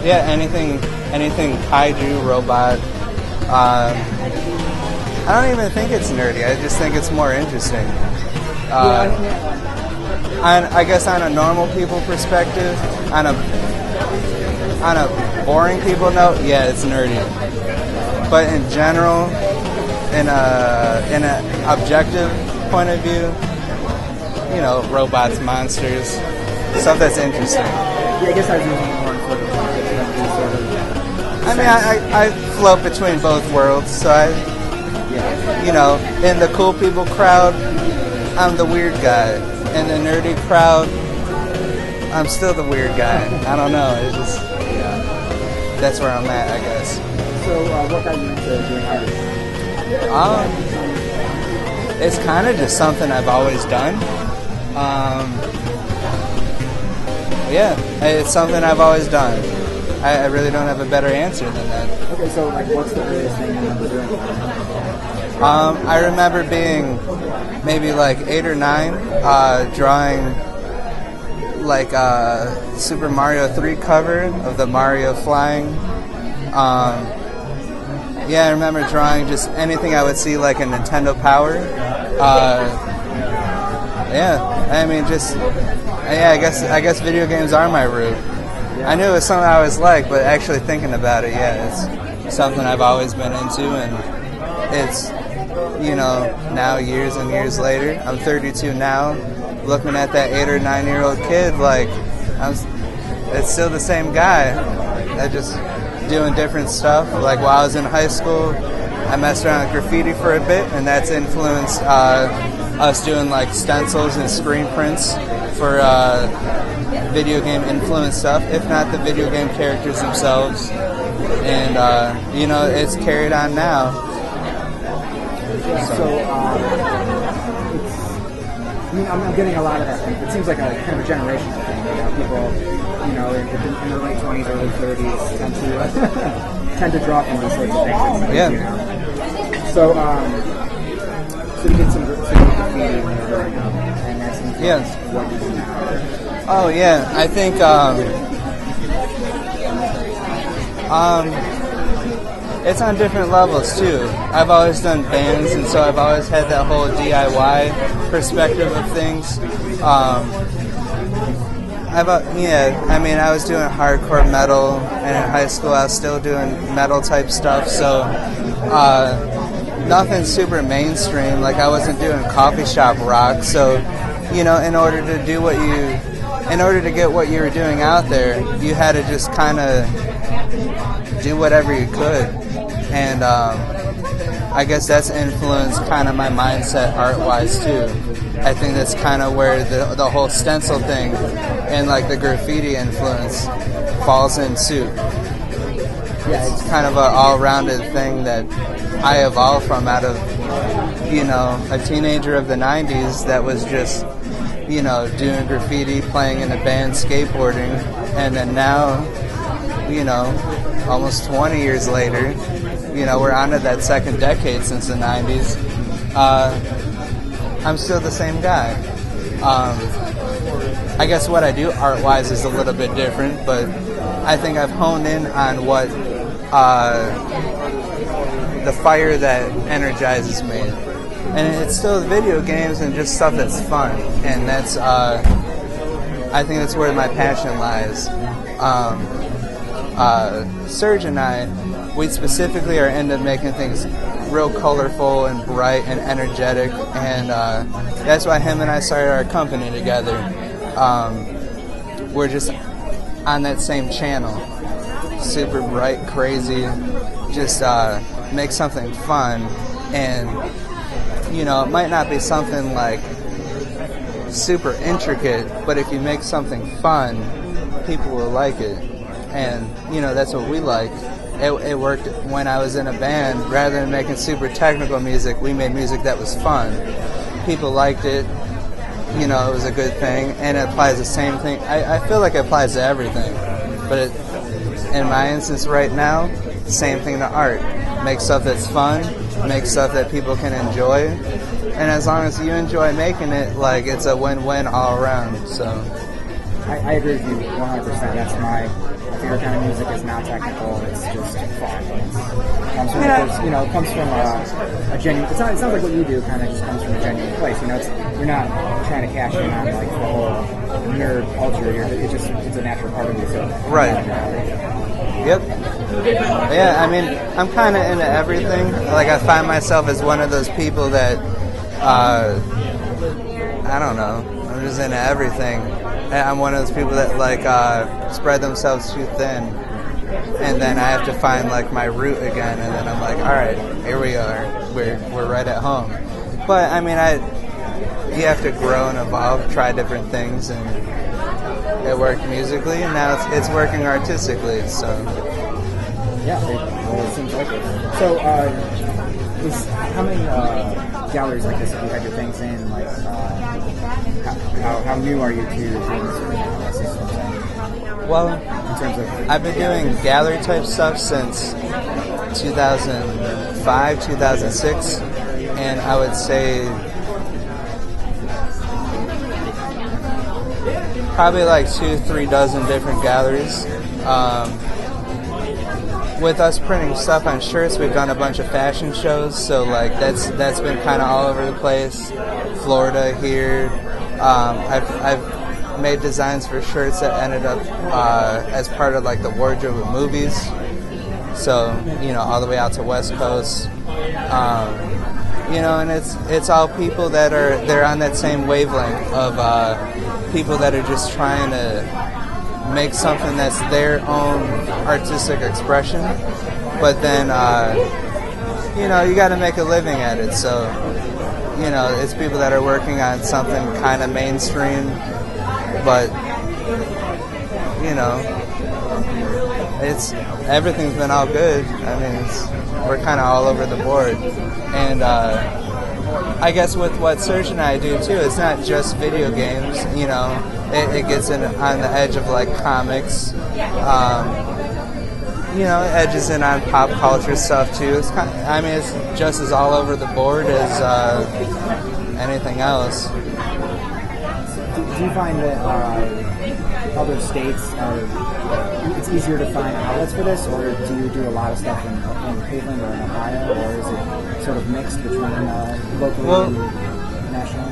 Yeah, anything kaiju, robot. I don't even think it's nerdy. I just think it's more interesting. I guess on a normal people perspective, on a boring people note, yeah, it's nerdy. But in general, in an objective point of view, you know, robots, monsters, stuff that's interesting. Yeah, I guess I was using it more sort of I mean, I float between both worlds, so you know, in the cool people crowd, I'm the weird guy. In the nerdy crowd, I'm still the weird guy. I don't know. It's just, that's where I'm at, I guess. So, what got you into doing art? It's kind of just something I've always done. Yeah, it's something I've always done. I really don't have a better answer than that. Okay, so like, what's the earliest thing you remember doing? I remember being maybe like 8 or 9, drawing like a Super Mario 3 cover of the Mario flying. Yeah, I remember drawing just anything I would see like a Nintendo Power. Yeah, I mean, just I guess video games are my root. I knew it was something I always liked, but actually thinking about it, yeah, it's something I've always been into, and it's, you know, now years and years later, I'm 32 now, looking at that 8 or 9-year-old kid, like, it's still the same guy. I just doing different stuff. Like while I was in high school, I messed around with graffiti for a bit, and that's influenced us doing like stencils and screen prints for video game influenced stuff, if not the video game characters themselves. And you know, it's carried on now. So I mean, I'm getting a lot of that thing. It seems like a kind of a generational thing. You know, people, you know, in their late 20s, early 30s tend to draw from these sorts of things. Yeah. You know? So you did some graffiti when you were growing up, and that's what you do now. Oh yeah, I think it's on different levels too. I've always done bands, and so I've always had that whole DIY perspective of things. I mean, I was doing hardcore metal, and in high school I was still doing metal type stuff, so nothing super mainstream. Like I wasn't doing coffee shop rock, so you know, in order to get what you were doing out there, you had to just kind of do whatever you could. And I guess that's influenced kind of my mindset art-wise too. I think that's kind of where the whole stencil thing and like the graffiti influence falls in suit. Yeah, it's kind of an all-rounded thing that I evolved from out of, you know, a teenager of the 90s that was just, you know, doing graffiti, playing in a band, skateboarding, and then now, you know, almost 20 years later, you know, we're on to that second decade since the 90s. I'm still the same guy. I guess what I do art-wise is a little bit different, but I think I've honed in on what the fire that energizes me. And it's still video games and just stuff that's fun. And that's, I think that's where my passion lies. Serge and I, we specifically are into making things real colorful and bright and energetic, and that's why him and I started our company together. We're just on that same channel, super bright, crazy, just make something fun, and you know, it might not be something like super intricate, but if you make something fun, people will like it. And, you know, that's what we like. It worked when I was in a band. Rather than making super technical music, we made music that was fun. People liked it. You know, it was a good thing. And it applies the same thing. I feel like it applies to everything. But in my instance right now, same thing to art. Make stuff that's fun. Make stuff that people can enjoy. And as long as you enjoy making it, like, it's a win-win all around. So I agree with you 100%. So your kind of music is not technical; it's just fun. It comes from a genuine. It sounds like what you do kind of just comes from a genuine place. You're not trying to cash in on like the whole nerd culture. It's a natural part of you. So right. Yep. Yeah, I mean, I'm kind of into everything. Like, I find myself as one of those people that, I don't know, I'm just into everything. I'm one of those people that, like, spread themselves too thin, and then I have to find, like, my root again, and then I'm like, all right, here we are. We're right at home. But, I mean, you have to grow and evolve, try different things, and it worked musically, and now it's working artistically, so... Yeah, it seems like it. So, how many galleries like this have you had your things in? Like, how new are you to doing this sort of analysis? Well, in terms of, I've been doing gallery type stuff since 2005, 2006, and I would say probably like 2-3 dozen different galleries. With us printing stuff on shirts, we've done a bunch of fashion shows, so like that's been kind of all over the place. Florida, here. I've made designs for shirts that ended up as part of like the wardrobe of movies. So all the way out to West Coast. And it's all people that they're on that same wavelength of people that are just trying to make something that's their own artistic expression, but then you got to make a living at it. So it's people that are working on something kind of mainstream, but it's everything's been all good. I mean, we're kind of all over the board, and I guess with what Serge and I do too, it's not just video games. It gets in on the edge of like comics. It edges in on pop culture stuff too. It's it's just as all over the board as anything else. Do you find that other states it's easier to find outlets for this, or do you do a lot of stuff in Cleveland or in Ohio, or is it sort of mixed between locally and nationally?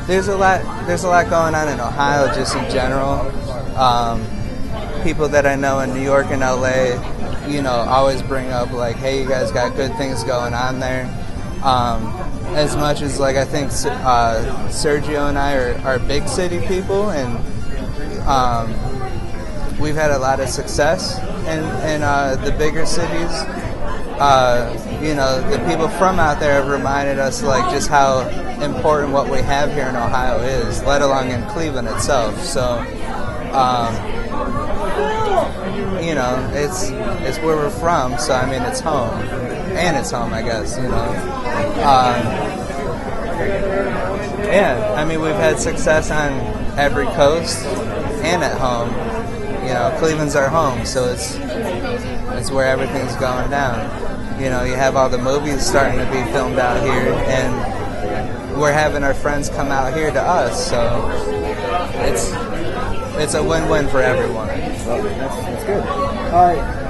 There's a lot going on in Ohio just in general. People that I know in New York and LA, always bring up like, hey, you guys got good things going on there. As much as like I think Sergio and I are big city people, and we've had a lot of success in the bigger cities. The people from out there have reminded us like just how important what we have here in Ohio is, let alone in Cleveland itself. So, it's where we're from. So I mean, it's home, and it's home, I guess. Yeah, I mean, we've had success on every coast and at home. Cleveland's our home, so it's where everything's going down. You have all the movies starting to be filmed out here, and we're having our friends come out here to us, so it's a win-win for everyone. Well, that's good.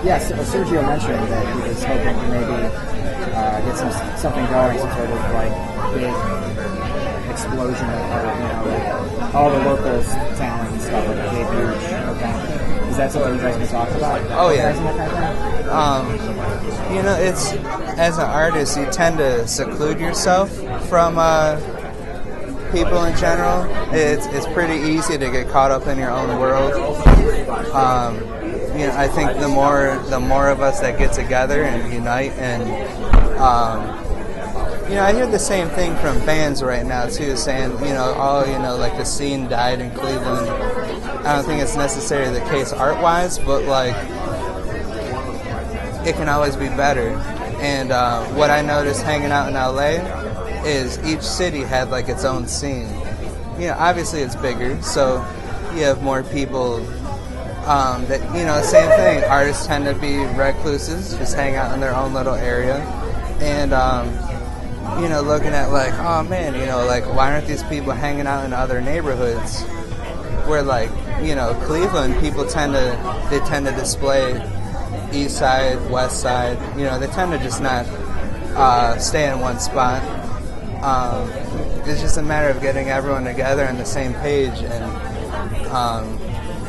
Yes, Sergio mentioned that he was hoping to maybe get something going, some sort of like big explosion of like all the local talent and stuff, like a big huge event. Is that something you guys can talk about? Oh yeah. It's as an artist, you tend to seclude yourself from people in general. It's pretty easy to get caught up in your own world. I think the more of us that get together and unite, and I hear the same thing from bands right now too, saying like the scene died in Cleveland. I don't think it's necessarily the case art-wise, but like it can always be better. And what I noticed hanging out in LA is each city had like its own scene. Obviously it's bigger, so you have more people that, same thing. Artists tend to be recluses, just hang out in their own little area. And, looking at like, oh man, like why aren't these people hanging out in other neighborhoods where like Cleveland, people tend to display east side, west side. They tend to just not stay in one spot. It's just a matter of getting everyone together on the same page, and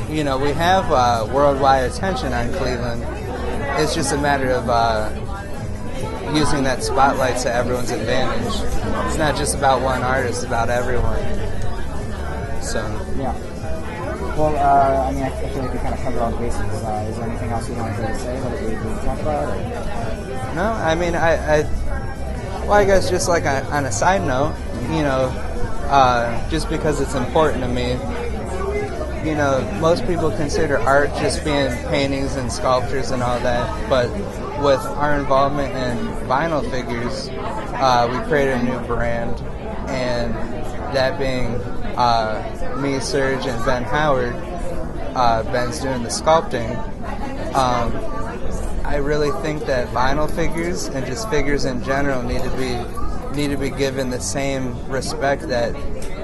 we have worldwide attention on Cleveland. It's just a matter of using that spotlight to everyone's advantage. It's not just about one artist; it's about everyone. So yeah. Well, I feel like we kind of covered all the bases. Is there anything else you wanted to say that we didn't talk about? Or? No, I guess just like on a side note, just because it's important to me, most people consider art just being paintings and sculptures and all that, but with our involvement in vinyl figures, we created a new brand, and that being me, Serge, and Ben Howard. Ben's doing the sculpting. I really think that vinyl figures and just figures in general need to be given the same respect that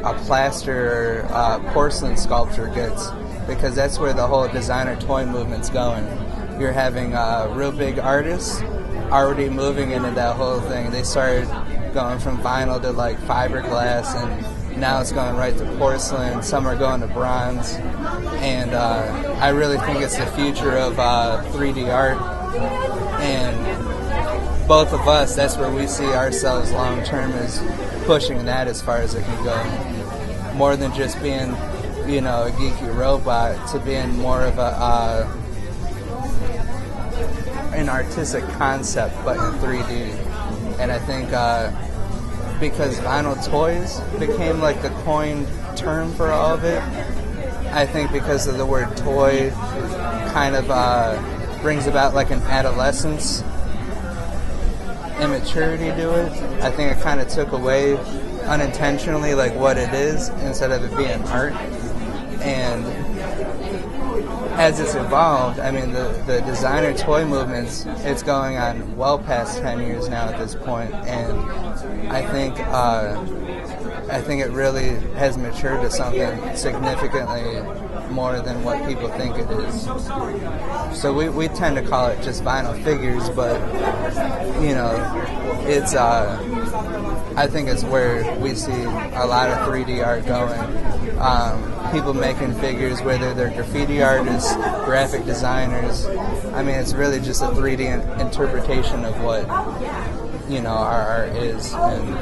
a plaster or porcelain sculpture gets, because that's where the whole designer toy movement's going. You're having real big artists already moving into that whole thing. They started going from vinyl to like fiberglass, and now it's going right to porcelain. Some are going to bronze, and I really think it's the future of 3D art. And both of us, that's where we see ourselves long term, is pushing that as far as it can go. More than just being, a geeky robot, to being more of an artistic concept, but in 3D. And I think because vinyl toys became like the coined term for all of it, I think because of the word toy kind of brings about like an adolescence immaturity to it. I think it kind of took away unintentionally like what it is, instead of it being art. And as it's evolved, the designer toy movements, it's going on well past 10 years now at this point, and I think it really has matured to something significantly more than what people think it is. So we tend to call it just vinyl figures, but it's I think it's where we see a lot of 3D art going. People making figures, whether they're graffiti artists, graphic designers. It's really just a 3D interpretation of what our art is, and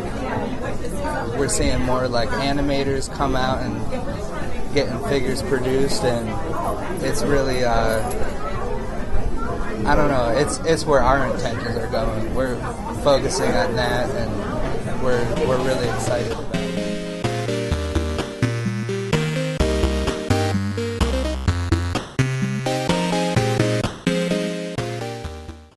we're seeing more like animators come out and getting figures produced, and it's really I don't know, it's where our intentions are going. We're focusing on that, and we're really excited about it.